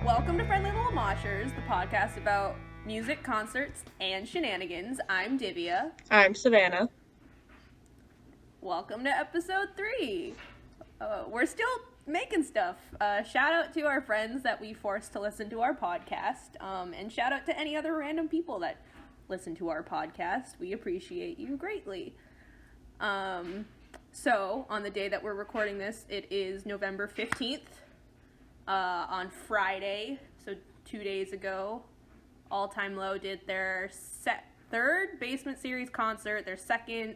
Welcome to Friendly Lil Moshers, the podcast about music, concerts, and shenanigans. I'm Divya. I'm Savannah. Welcome to episode 3. We're still making stuff. Shout out to our friends that we forced to listen to our podcast, and shout out to any other random people that listen to our podcast. We appreciate you greatly. So, on the day that we're recording this, it is November 15th. On Friday, so 2 days ago, All Time Low did their third Basement Series concert, their second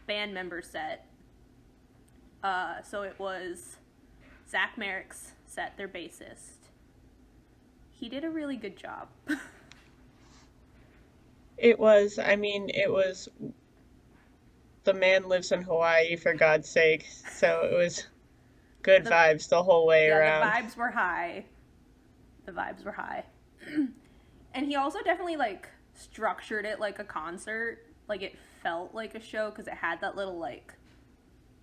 band member set. So it was Zack Merrick's set, their bassist. He did a really good job. It was the man lives in Hawaii, for God's sake, so it was good vibes the whole way around. The vibes were high. And he also definitely, structured it like a concert. It felt like a show, because it had that little,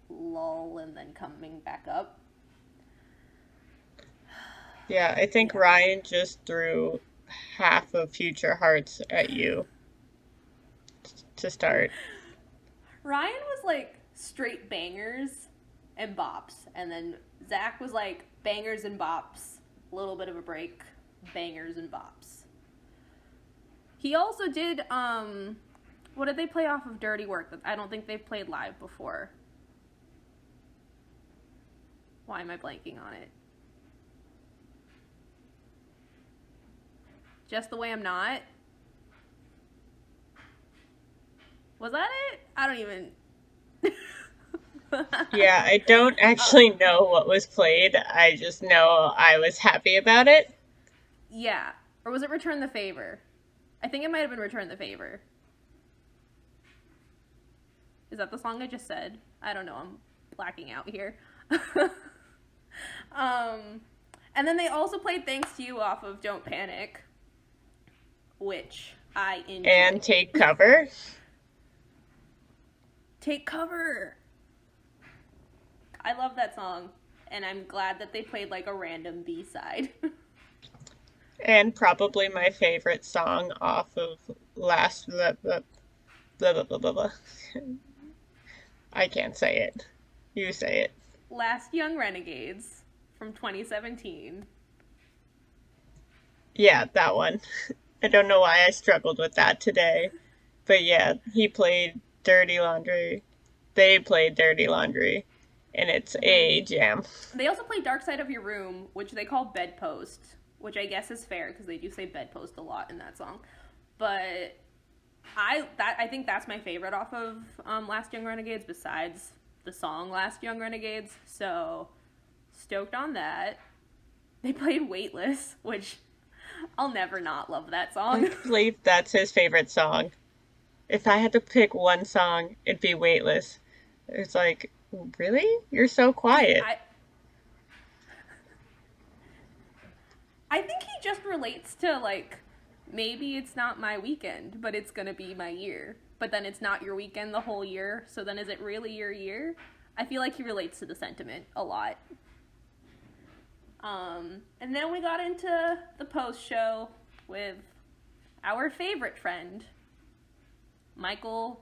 lull and then coming back up. Yeah, I think Ryan just threw half of Future Hearts at you to start. Ryan was, straight bangers and bops, and then Zack was bangers and bops, a little bit of a break, bangers and bops. He also did, what did they play off of Dirty Work? I don't think they've played live before. Why am I blanking on it? Just the Way I'm Not? Was that it? I don't even... Yeah, I don't actually know what was played. I just know I was happy about it. Yeah. Or was it Return the Favor? I think it might have been Return the Favor. Is that the song I just said? I don't know. I'm blacking out here. And then they also played Thanks to You off of Don't Panic, which I enjoyed. And Take Cover. Take Cover. I love that song, and I'm glad that they played a random B-side. And probably my favorite song off of last... Blah, blah, blah, blah, blah, blah. I can't say it. You say it. Last Young Renegades from 2017. Yeah, that one. I don't know why I struggled with that today. But yeah, he played Dirty Laundry. They played Dirty Laundry. And it's a jam. They also play Dark Side of Your Room, which they call Bedpost, which I guess is fair because they do say Bedpost a lot in that song. But I think that's my favorite off of Last Young Renegades, besides the song Last Young Renegades. So stoked on that. They played Weightless, which I'll never not love that song. I believe that's his favorite song. If I had to pick one song, it'd be Weightless. It's really? You're so quiet. I think he just relates to, maybe it's not my weekend, but it's gonna be my year. But then it's not your weekend the whole year, so then is it really your year? I feel like he relates to the sentiment a lot. And then we got into the post-show with our favorite friend, Michael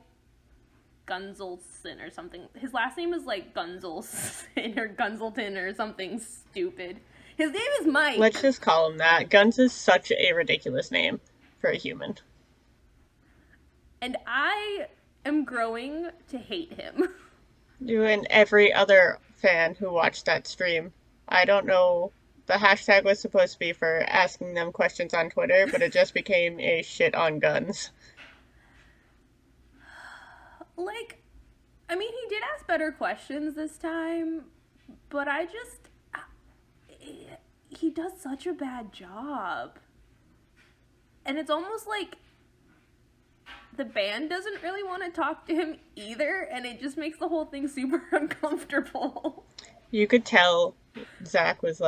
Gunzelson or something. His last name is Gunzelson or Gunzelton or something stupid. His name is Mike. Let's just call him that. Guns is such a ridiculous name for a human. And I am growing to hate him. You and every other fan who watched that stream. I don't know. The hashtag was supposed to be for asking them questions on Twitter, but it just became a shit on Guns. He did ask better questions this time, but he does such a bad job. And it's almost like the band doesn't really want to talk to him either, and it just makes the whole thing super uncomfortable. You could tell Zack was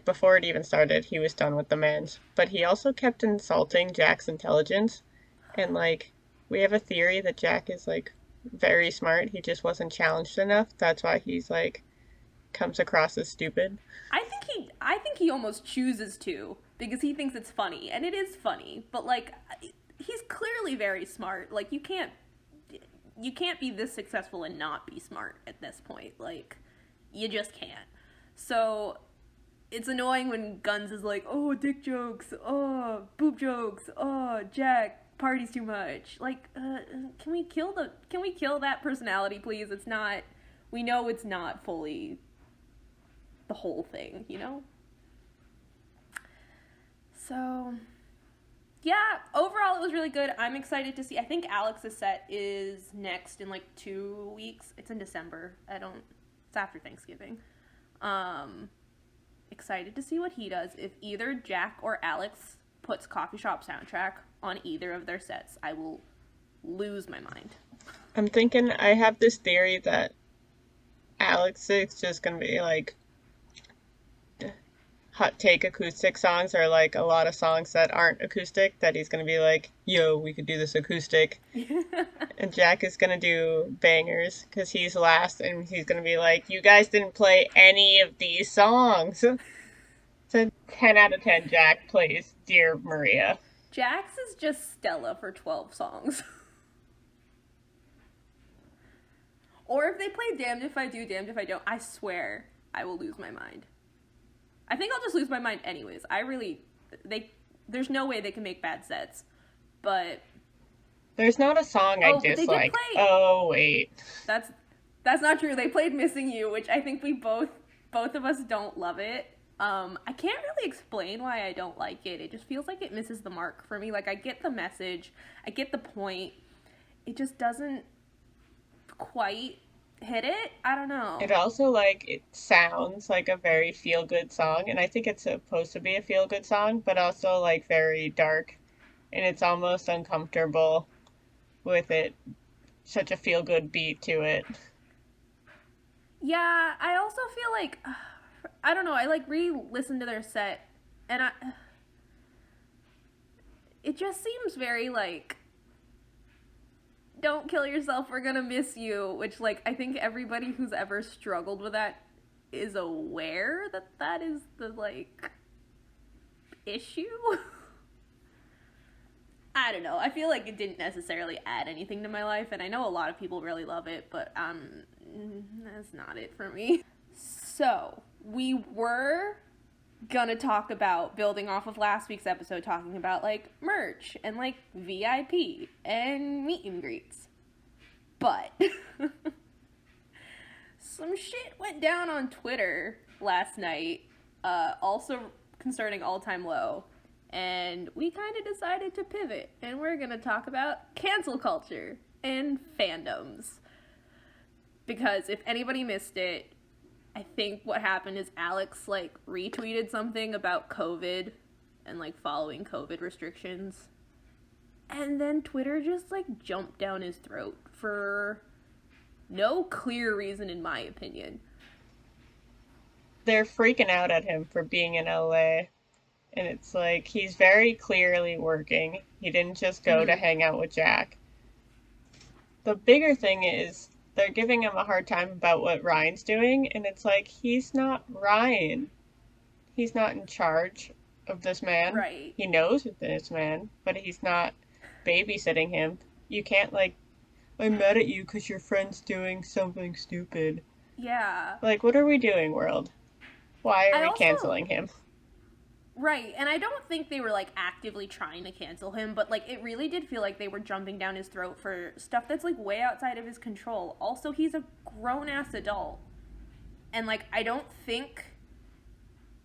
before it even started, he was done with the mans. But he also kept insulting Jack's intelligence. And, we have a theory that Jack is, very smart. He just wasn't challenged enough. That's why he's, comes across as stupid. I think I think he almost chooses to, because he thinks it's funny, and it is funny, but, like, he's clearly very smart. Like, you can't be this successful and not be smart at this point. Like, you just can't. So, it's annoying when Guns is like, oh, dick jokes, oh, boob jokes, oh, Jack parties too much. Like, can we kill that personality, please? It's not, we know it's not fully the whole thing, you know? So, yeah, overall it was really good. I'm excited to see, I think Alex's set is next in like 2 weeks. It's in December. It's after Thanksgiving. Excited to see what he does. If either Jack or Alex puts Coffee Shop Soundtrack on either of their sets, I will lose my mind. I'm thinking, I have this theory that Alex is just gonna be like hot take acoustic songs, or like a lot of songs that aren't acoustic, that he's gonna be like, yo, we could do this acoustic. And Jack is gonna do bangers because he's last, and he's gonna be like, you guys didn't play any of these songs. So 10 out of 10 Jack plays Dear Maria. Jax is just Stella for 12 songs. Or if they play Damned If I Do, Damned If I Don't, I swear I will lose my mind. I think I'll just lose my mind anyways. There's no way they can make bad sets. But there's not a song I dislike. Oh, wait. That's not true. They played Missing You, which I think we both of us don't love it. I can't really explain why I don't like it. It just feels like it misses the mark for me. Like, I get the message. I get the point. It just doesn't quite hit it. I don't know. It also, like, it sounds like a very feel-good song, and I think it's supposed to be a feel-good song, but also, like, very dark, and it's almost uncomfortable with it. Such a feel-good beat to it. Yeah, I also feel like, I don't know, I, like, re-listened to their set, and it just seems very, like, don't kill yourself, we're gonna miss you, which, like, I think everybody who's ever struggled with that is aware that that is the, like, issue. I don't know. I feel like it didn't necessarily add anything to my life, and I know a lot of people really love it, but, that's not it for me. So, we were gonna talk about, building off of last week's episode, talking about, like, merch and, like, VIP and meet and greets. But some shit went down on Twitter last night, also concerning All Time Low, and we kind of decided to pivot, and we're gonna talk about cancel culture and fandoms. Because if anybody missed it, I think what happened is Alex, like, retweeted something about COVID and, like, following COVID restrictions. And then Twitter just, like, jumped down his throat for no clear reason, in my opinion. They're freaking out at him for being in LA. And it's like, he's very clearly working. He didn't just go to hang out with Jack. The bigger thing is, they're giving him a hard time about what Ryan's doing, and it's like, he's not Ryan. He's not in charge of this man. Right. He knows this man, but he's not babysitting him. You can't, like, I'm mad at you because your friend's doing something stupid. Yeah. Like, what are we doing, world? Why are we canceling him? Right, and I don't think they were, like, actively trying to cancel him, but, like, it really did feel like they were jumping down his throat for stuff that's, like, way outside of his control. Also, he's a grown-ass adult. And, like, I don't think,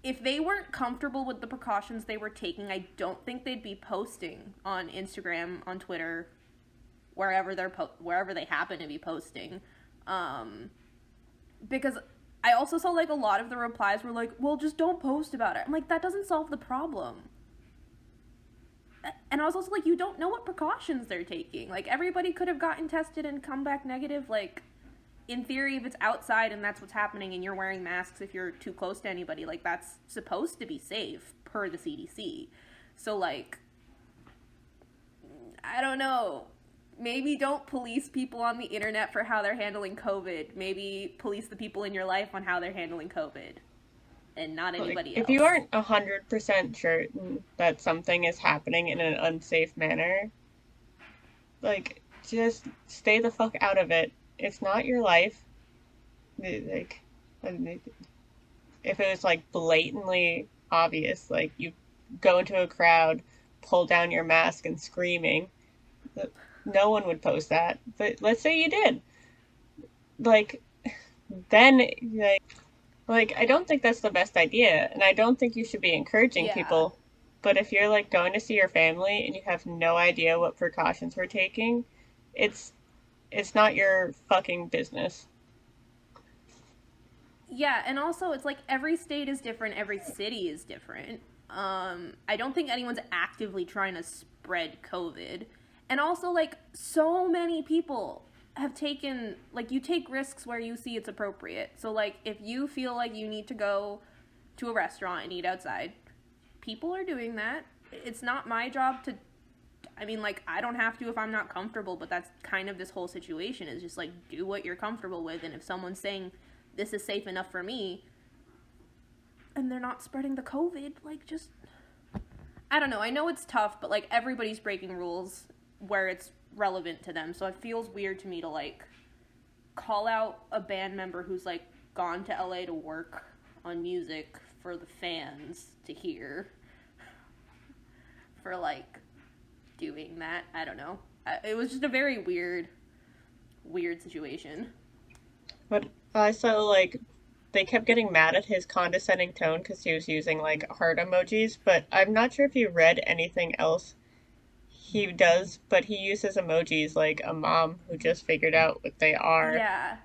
if they weren't comfortable with the precautions they were taking, I don't think they'd be posting on Instagram, on Twitter, wherever they happen to be posting. Because I also saw, like, a lot of the replies were like, well, just don't post about it. I'm like, that doesn't solve the problem. And I was also like, you don't know what precautions they're taking. Like, everybody could have gotten tested and come back negative. Like, in theory, if it's outside and that's what's happening and you're wearing masks if you're too close to anybody, like, that's supposed to be safe per the CDC. So, like, I don't know. Maybe don't police people on the internet for how they're handling COVID. Maybe police the people in your life on how they're handling COVID. and not Like, anybody if you else. aren't 100% certain that something is happening in an unsafe manner, like, just stay the fuck out of it. It's not your life. Like, if it was like blatantly obvious, like you go into a crowd, pull down your mask and screaming, no one would post that. But let's say you did. Like, then, like, I don't think that's the best idea, and I don't think you should be encouraging Yeah. people. But if you're like going to see your family and you have no idea what precautions we're taking, it's it's not your fucking business. Yeah, and also it's like every state is different, every city is different. I don't think anyone's actively trying to spread COVID. And also, like, so many people have taken, like, you take risks where you see it's appropriate. So, like, if you feel like you need to go to a restaurant and eat outside, people are doing that. It's not my job to, I mean, like, I don't have to if I'm not comfortable, but that's kind of this whole situation is just, like, do what you're comfortable with. And if someone's saying, this is safe enough for me, and they're not spreading the COVID, like, just, I don't know. I know it's tough, but, like, everybody's breaking rules where it's relevant to them. So it feels weird to me to, like, call out a band member who's, like, gone to LA to work on music for the fans to hear for, like, doing that. I don't know. It was just a very weird situation. But I saw like they kept getting mad at his condescending tone because he was using like heart emojis, but I'm not sure if you read anything else he does, but he uses emojis like a mom who just figured out what they are. Yeah.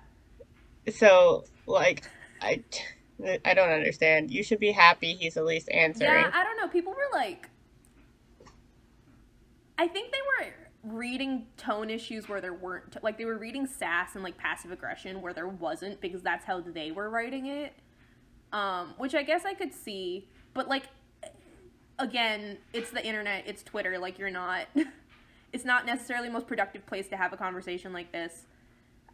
So, like, I, I don't understand. You should be happy he's at least Yeah, answering. I don't know. People were like, I think they were reading tone issues where there weren't, like, they were reading sass and, like, passive aggression where there wasn't because that's how they were writing it. Which I guess I could see. But, like, again, it's the internet, it's Twitter. Like, you're not, it's not necessarily the most productive place to have a conversation like this.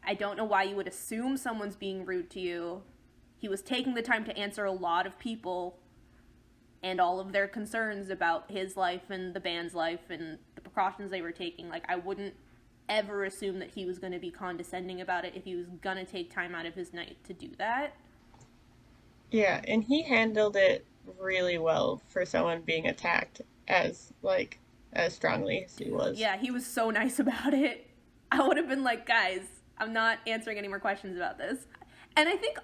I don't know why you would assume someone's being rude to you. He was taking the time to answer a lot of people and all of their concerns about his life and the band's life and the precautions they were taking. Like, I wouldn't ever assume that he was going to be condescending about it if he was going to take time out of his night to do that. Yeah, and he handled it really well for someone being attacked as strongly as he was. Yeah, he was so nice about it. I would have been like, guys, I'm not answering any more questions about this. And I think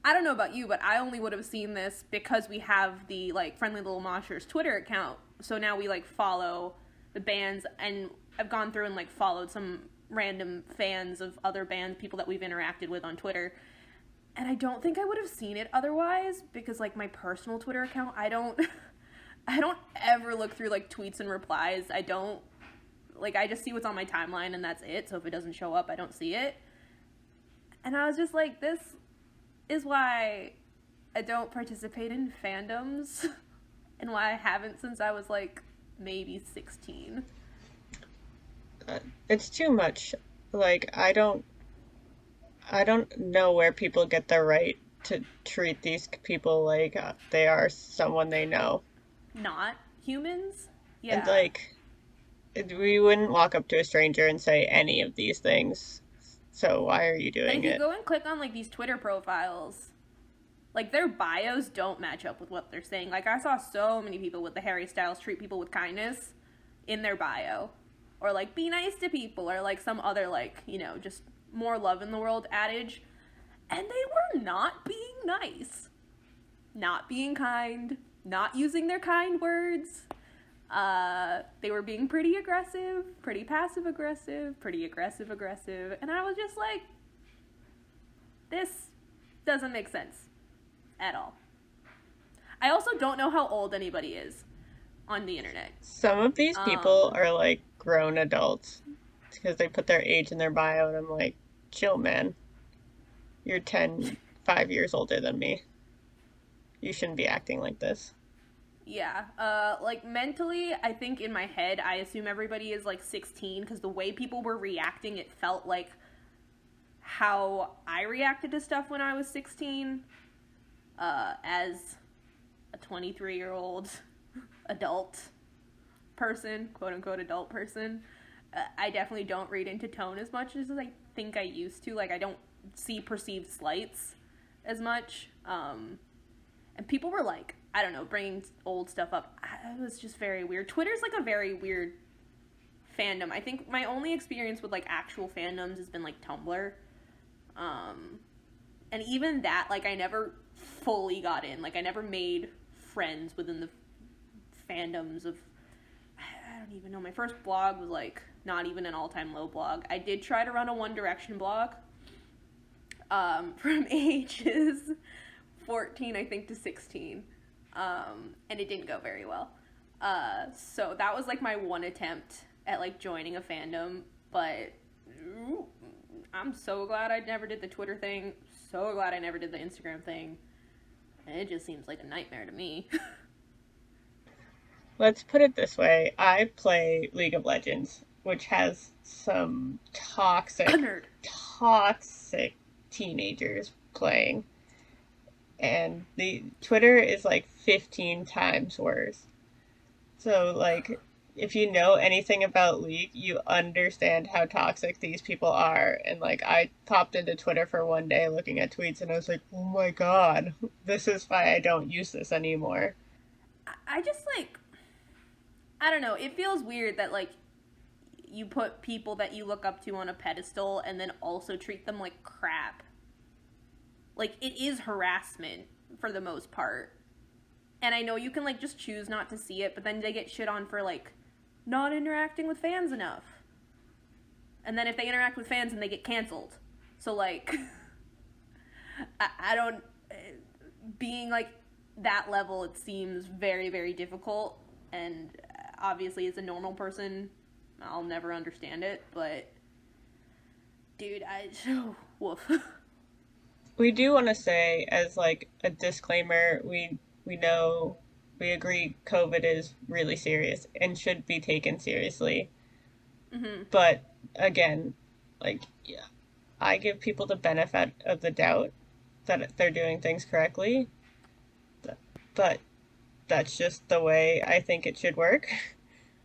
I don't know about you, but I only would have seen this because we have the, like, Friendly Lil Moshers Twitter account. So now we, like, follow the bands, and I've gone through and, like, followed some random fans of other bands, people that we've interacted with on Twitter. And I don't think I would have seen it otherwise because, like, my personal Twitter account, I don't I don't ever look through, like, tweets and replies. I don't, like, I just see what's on my timeline and that's it. So if it doesn't show up, I don't see it. And I was just like, this is why I don't participate in fandoms and why I haven't since I was, like, maybe 16. It's too much. Like, I don't know where people get the right to treat these people like they are someone they know. Not humans? And Yeah. like, we wouldn't walk up to a stranger and say any of these things. So why are you And doing if you it? go and click on, like, these Twitter profiles, like, their bios don't match up with what they're saying. Like, I saw so many people with the Harry Styles treat people with kindness in their bio. Or, like, be nice to people, or, like, some other, like, you know, just more love in the world adage. And they were not being nice. Not being kind. Not using their kind words. They were being pretty aggressive, pretty passive aggressive, pretty aggressive aggressive. And I was just like, this doesn't make sense at all. I also don't know how old anybody is on the internet. Some of these people Um, are like grown adults because they put their age in their bio, and I'm like, chill, man. You're 5 years older than me. You shouldn't be acting like this. yeah. Like, mentally, I think in my head, I assume everybody is, like, 16 because the way people were reacting, it felt like how I reacted to stuff when I was 16. as a 23-year-old adult person, quote-unquote adult person, I definitely don't read into tone as much as I think I used to. Like, I don't see perceived slights as much. And people were like, I don't know, bringing old stuff up. It was just very weird. Twitter's like a very weird fandom. I think my only experience with like actual fandoms has been like Tumblr. And even that, like, I never fully got in. Like, I never made friends within the fandoms of, I don't even know. My first blog was like not even an all-time low blog. I did try to run a One Direction blog from ages 14, I think, to 16. And it didn't go very well. So that was like my one attempt at like joining a fandom, but I'm so glad I never did the Twitter thing. So glad I never did the Instagram thing. It just seems like a nightmare to me. Let's put it this way. I play League of Legends, which has some toxic teenagers playing. And the Twitter is like 15 times worse. So, like, if you know anything about League, you understand how toxic these people are. And, like, I popped into Twitter for one day looking at tweets, and I was like, oh my god, this is why I don't use this anymore. I just, like, I don't know, it feels weird that, like, you put people that you look up to on a pedestal and then also treat them like crap. Like, it is harassment for the most part. And I know you can, like, just choose not to see it, but then they get shit on for, like, not interacting with fans enough. And then if they interact with fans, then they get canceled. So, like, I don't... Being, like, that level, it seems very, very difficult. And obviously, as a normal person, I'll never understand it. But, dude, woof. We do want to say, as, like, a disclaimer, we know, we agree COVID is really serious and should be taken seriously. Mm-hmm. But, again, like, yeah, I give people the benefit of the doubt that they're doing things correctly. But that's just the way I think it should work.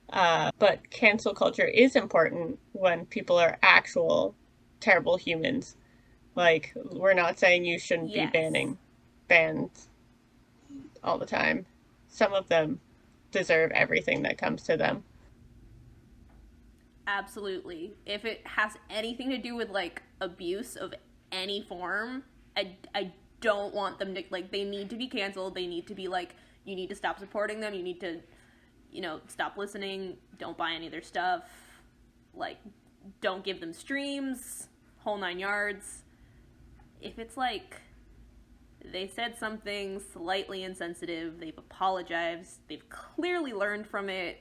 But cancel culture is important when people are actual terrible humans. Like, we're not saying you shouldn't be banning bands all the time. Some of them deserve everything that comes to them. Absolutely. If it has anything to do with, like, abuse of any form, I don't want them to, like, they need to be canceled. They need to be, like, you need to stop supporting them. You need to, you know, stop listening. Don't buy any of their stuff. Like, don't give them streams. Whole 9 yards. If it's, like, they said something slightly insensitive, they've apologized, they've clearly learned from it.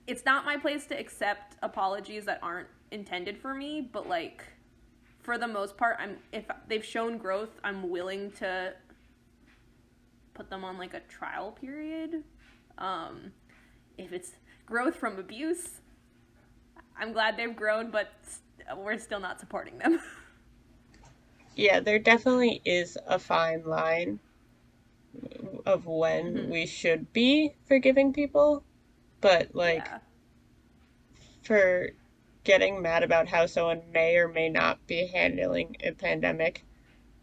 It's not my place to accept apologies that aren't intended for me, but, like, for the most part, if they've shown growth, I'm willing to put them on, like, a trial period. If it's growth from abuse, I'm glad they've grown, but we're still not supporting them. Yeah, there definitely is a fine line of when we should be forgiving people, but, like, for getting mad about how someone may or may not be handling a pandemic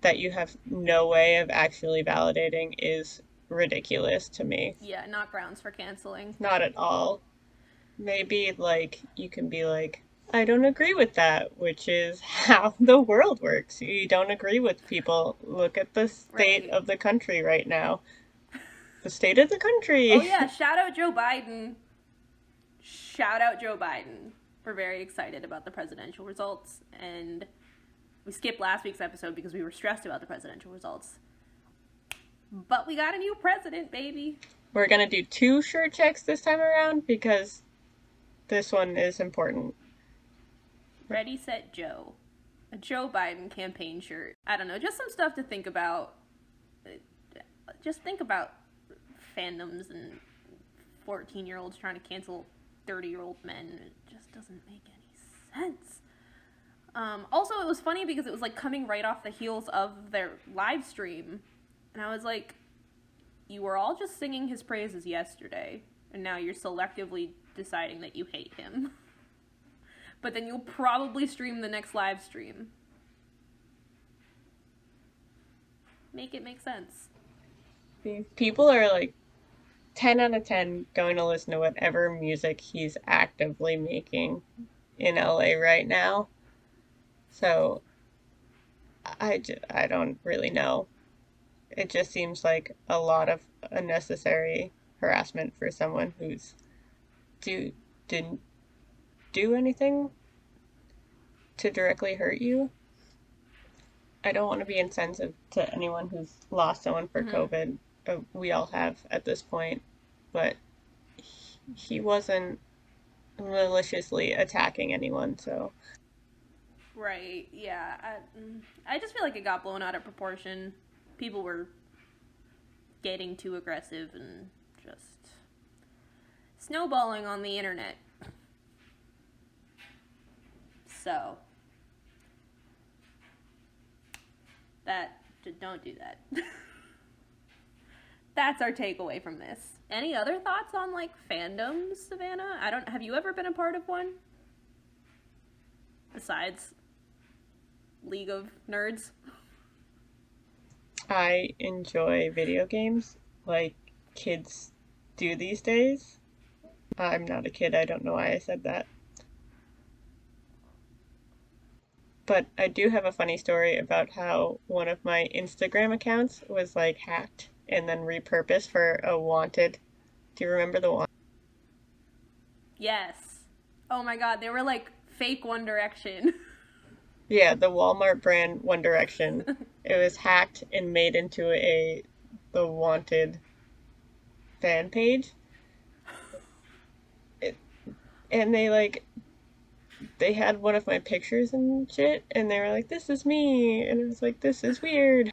that you have no way of actually validating is ridiculous to me. Yeah, not grounds for canceling. Not at all. Maybe, like, you can be like, I don't agree with that, which is how the world works. You don't agree with people. Look at the state of the country right now. The state of the country. Oh, yeah. Shout out Joe Biden. Shout out Joe Biden. We're very excited about the presidential results. And we skipped last week's episode because we were stressed about the presidential results. But we got a new president, baby. We're going to do 2 shirt checks this time around because this one is important. Ready, Set, Joe. A Joe Biden campaign shirt. I don't know, just some stuff to think about. Just think about fandoms and 14-year-olds trying to cancel 30-year-old men. It just doesn't make any sense. Also, it was funny because it was, like, coming right off the heels of their live stream And I was like, you were all just singing his praises yesterday, and now you're selectively deciding that you hate him. But then you'll probably stream the next live stream. Make it make sense. People are like 10 out of 10 going to listen to whatever music he's actively making in LA right now. So I don't really know. It just seems like a lot of unnecessary harassment for someone who's didn't do anything to directly hurt you. I don't want to be insensitive to anyone who's lost someone for COVID. We all have at this point, but he wasn't maliciously attacking anyone, so. Right, yeah. I just feel like it got blown out of proportion. People were getting too aggressive and just snowballing on the internet. So, don't do that. That's our takeaway from this. Any other thoughts on, like, fandoms, Savannah? Have you ever been a part of one? Besides League of Nerds? I enjoy video games like kids do these days. I'm not a kid, I don't know why I said that. But I do have a funny story about how one of my Instagram accounts was like hacked and then repurposed for a wanted. Do you remember the one? Yes. Oh my god, they were like fake One Direction. Yeah, the Walmart brand One Direction. It was hacked and made into the wanted fan page. And they had one of my pictures and shit, and they were like, "This is me," and I was like, "This is weird."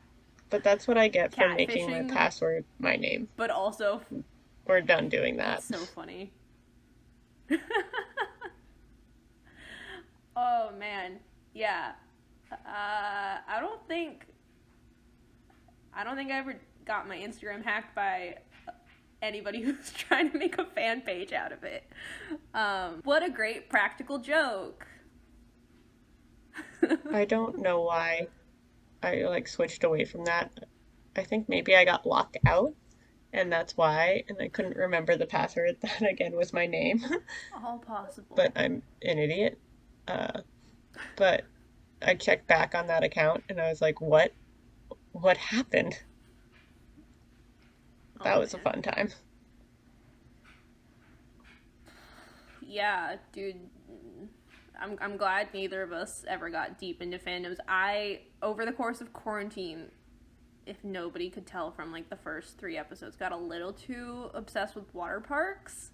But that's what I get for making my password my name. But also, we're done doing that. That's so funny. Oh man, yeah. I don't think I ever got my Instagram hacked by anybody who's trying to make a fan page out of it. What a great practical joke. I don't know why I switched away from that. I think maybe I got locked out, and that's why, and I couldn't remember the password that again was my name. All possible. But I'm an idiot. But I checked back on that account and I was like, what happened? That was a fun time. Yeah, dude. I'm glad neither of us ever got deep into fandoms. Over the course of quarantine, if nobody could tell from the first 3 episodes, got a little too obsessed with water parks.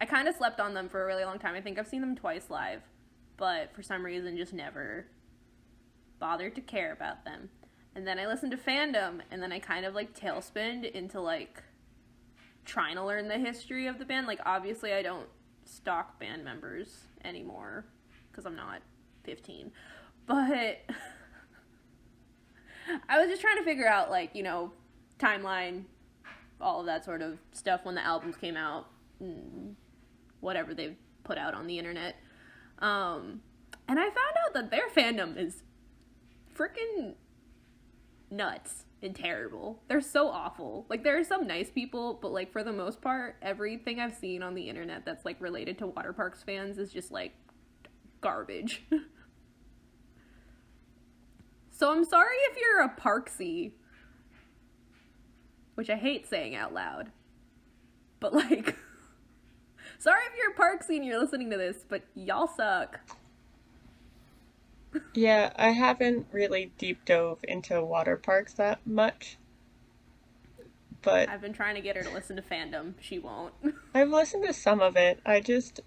I kind of slept on them for a really long time. I think I've seen them twice live, but for some reason just never bothered to care about them. And then I listened to fandom, and then I kind of tailspinned into trying to learn the history of the band. Obviously I don't stalk band members anymore because I'm not 15, but I was just trying to figure out timeline, all of that sort of stuff when the albums came out, whatever they've put out on the internet. And I found out that their fandom is freaking nuts and terrible. They're so awful. There are some nice people, but for the most part, everything I've seen on the internet that's related to water parks fans is just garbage. So I'm sorry if you're a Parksy, which I hate saying out loud, but sorry if you're a Parksy and you're listening to this, but y'all suck. Yeah, I haven't really deep dove into water parks that much, but I've been trying to get her to listen to fandom. She won't. I've listened to some of it. I don't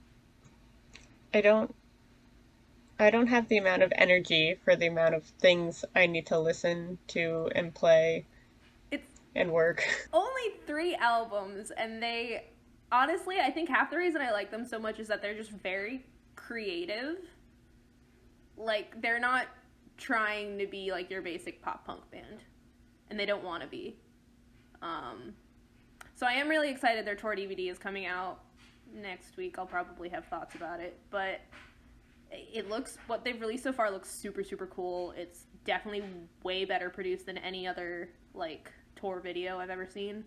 have the amount of energy for the amount of things I need to listen to and play and work. Only 3 albums, and they, honestly, I think half the reason I like them so much is that they're just very creative. They're not trying to be your basic pop punk band, and they don't want to be. So I am really excited their tour DVD is coming out next week. I'll probably have thoughts about it, but it looks, what they've released so far looks super, super cool. It's definitely way better produced than any other, like, tour video I've ever seen.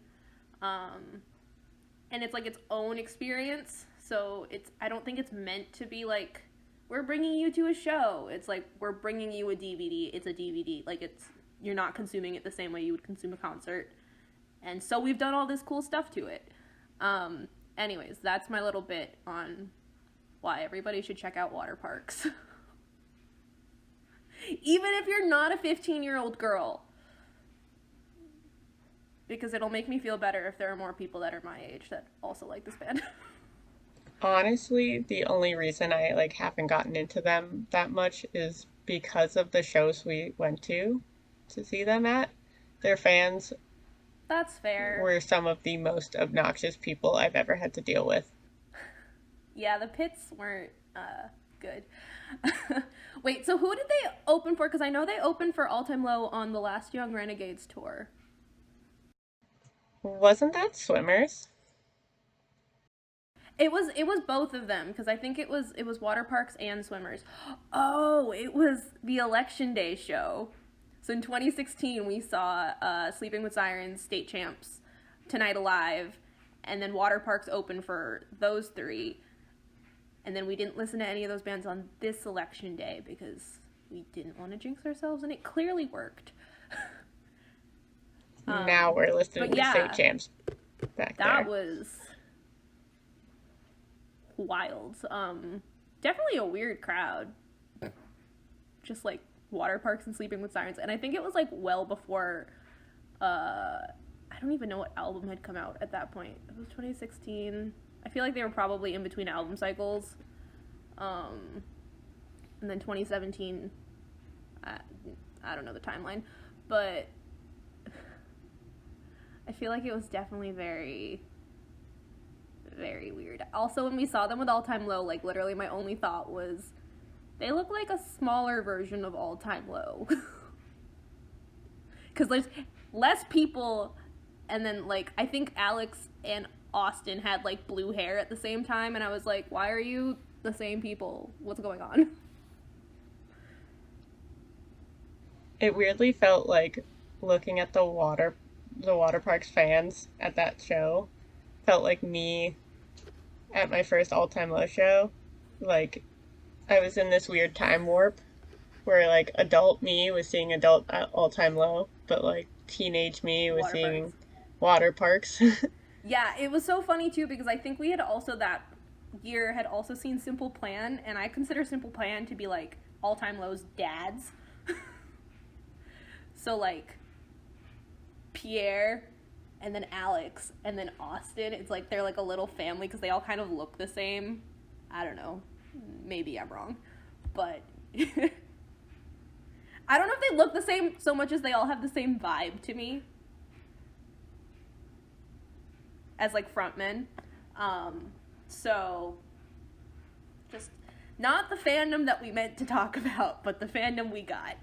And it's, like, its own experience, so I don't think it's meant to be, like, we're bringing you to a show. It's, like, we're bringing you a DVD. It's a DVD. Like, you're not consuming it the same way you would consume a concert. And so we've done all this cool stuff to it. Anyways, that's my little bit on why everybody should check out water parks. Even if you're not a 15-year-old girl. Because it'll make me feel better if there are more people that are my age that also like this band. Honestly, the only reason I like haven't gotten into them that much is because of the shows we went to see them at. Their fans That's fair. were some of the most obnoxious people I've ever had to deal with. Yeah, the pits weren't good. Wait, so who did they open for? Because I know they opened for All Time Low on the last Young Renegades tour. Wasn't that Swimmers? It was both of them, because I think it was water parks and Swimmers. Oh, it was the Election Day show. So in 2016, we saw Sleeping with Sirens, State Champs, Tonight Alive, and then water parks open for those three. And then we didn't listen to any of those bands on this Election Day because we didn't want to jinx ourselves, and it clearly worked. Now we're listening to State Champs back there. That was wild. Definitely a weird crowd. Just like water parks and Sleeping with Sirens. And I think it was like well before, I don't even know what album had come out at that point. It was 2016. I feel like they were probably in between album cycles. And then 2017, I don't know the timeline, but I feel like it was definitely very, very weird. Also, when we saw them with All Time Low, like, literally my only thought was, they look like a smaller version of All Time Low. Because there's less people, and then, like, I think Alex and Austin had, like, blue hair at the same time, and I was like, why are you the same people? What's going on? It weirdly felt like looking at the water parks fans at that show felt like me at my first All Time Low show. Like, I was in this weird time warp where, like, adult me was seeing adult All Time Low, but, like, teenage me was seeing water parks. Yeah, it was so funny, too, because I think we had also that year had also seen Simple Plan, and I consider Simple Plan to be, like, All Time Low's dads. So, like, Pierre, and then Alex, and then Austin, it's like they're like a little family because they all kind of look the same. I don't know. Maybe I'm wrong. But I don't know if they look the same so much as they all have the same vibe to me. As, like, frontmen. So, just not the fandom that we meant to talk about, but the fandom we got.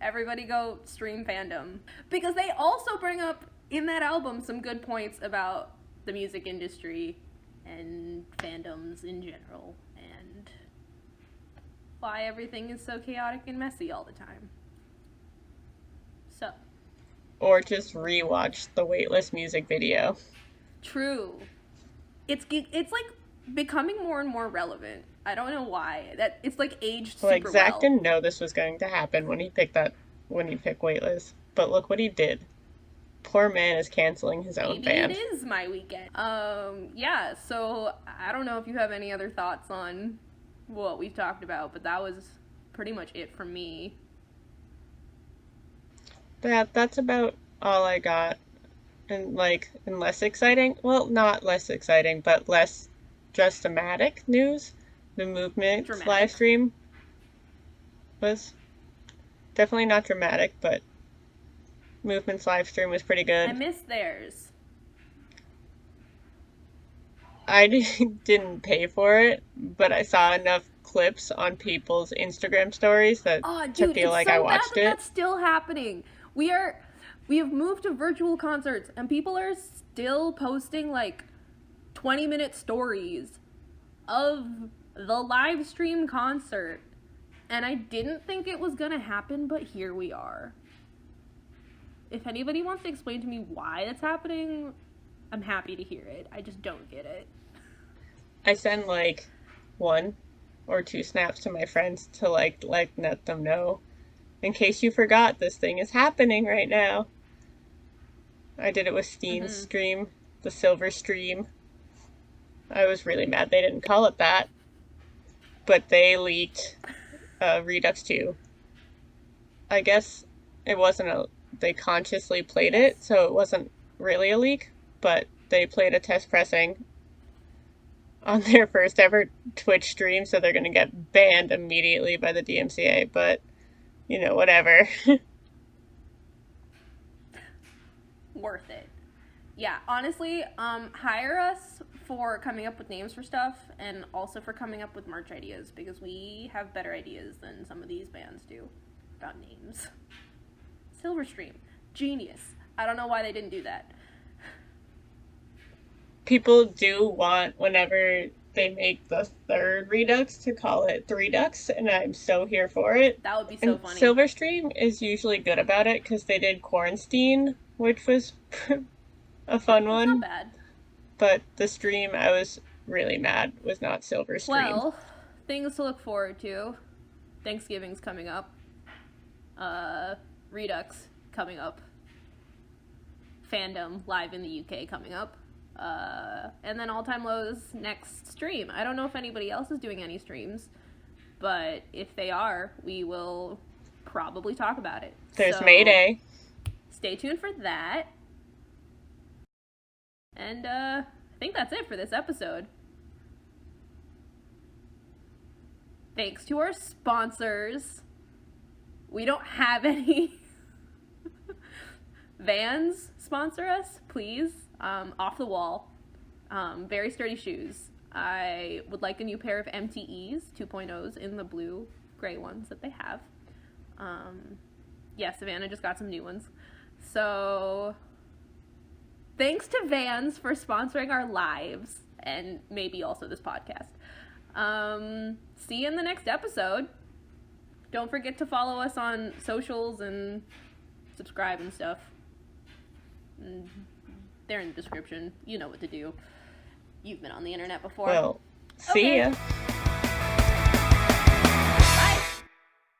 Everybody go stream Fandom. Because they also bring up in that album some good points about the music industry and fandoms in general and why everything is so chaotic and messy all the time. So. Or just rewatch the Weightless music video. True. It's like becoming more and more relevant. I don't know why. That it's like aged super Like, Zack well. didn't know this was going to happen when he picked Weightless. But look what he did. Poor man is canceling his own band. It is my weekend. Yeah, so I don't know if you have any other thoughts on what we've talked about, but that was pretty much it from me. That's about all I got. And less exciting, well, not less exciting, but less just dramatic news. The Movement's live stream was definitely not dramatic, but Movement's live stream was pretty good. I missed theirs. I didn't pay for it, but I saw enough clips on people's Instagram stories that to feel like I watched it. That's still happening. We have moved to virtual concerts, and people are still posting, like, 20-minute stories of the live stream concert. And I didn't think it was gonna happen, but here we are. If anybody wants to explain to me why it's happening, I'm happy to hear it. I just don't get it. I send, like, 1 or 2 snaps to my friends to, like, let them know. In case you forgot, this thing is happening right now. I did it with Steen's stream, the Silver Stream. I was really mad they didn't call it that. But they leaked Redux 2. I guess it wasn't they consciously played it, so it wasn't really a leak, but they played a test pressing on their first ever Twitch stream, so they're going to get banned immediately by the DMCA, but, whatever. Worth it. Yeah, honestly, hire us for coming up with names for stuff, and also for coming up with merch ideas, because we have better ideas than some of these bands do about names. Silverstream. Genius. I don't know why they didn't do that. People do want, whenever they make the third Redux, to call it Redux, and I'm so here for it. That would be so funny. Silverstream is usually good about it, because they did Quarantine, which was a fun one. Not bad. But the stream I was really mad was not Silverstream. Well, things to look forward to. Thanksgiving's coming up. Redux coming up. Fandom live in the UK coming up. And then All Time Low's next stream. I don't know if anybody else is doing any streams, but if they are, we will probably talk about it. There's Mayday. Stay tuned for that. And I think that's it for this episode. Thanks to our sponsors. We don't have any. Vans sponsor us, please. Off the wall. Very sturdy shoes. I would like a new pair of MTEs 2.0s in the blue gray ones that they have. Yeah, Savannah just got some new ones. So thanks to Vans for sponsoring our lives, and maybe also this podcast. See you in the next episode. Don't forget to follow us on socials and subscribe and stuff. They're in the description. You know what to do. You've been on the internet before. Well, see ya.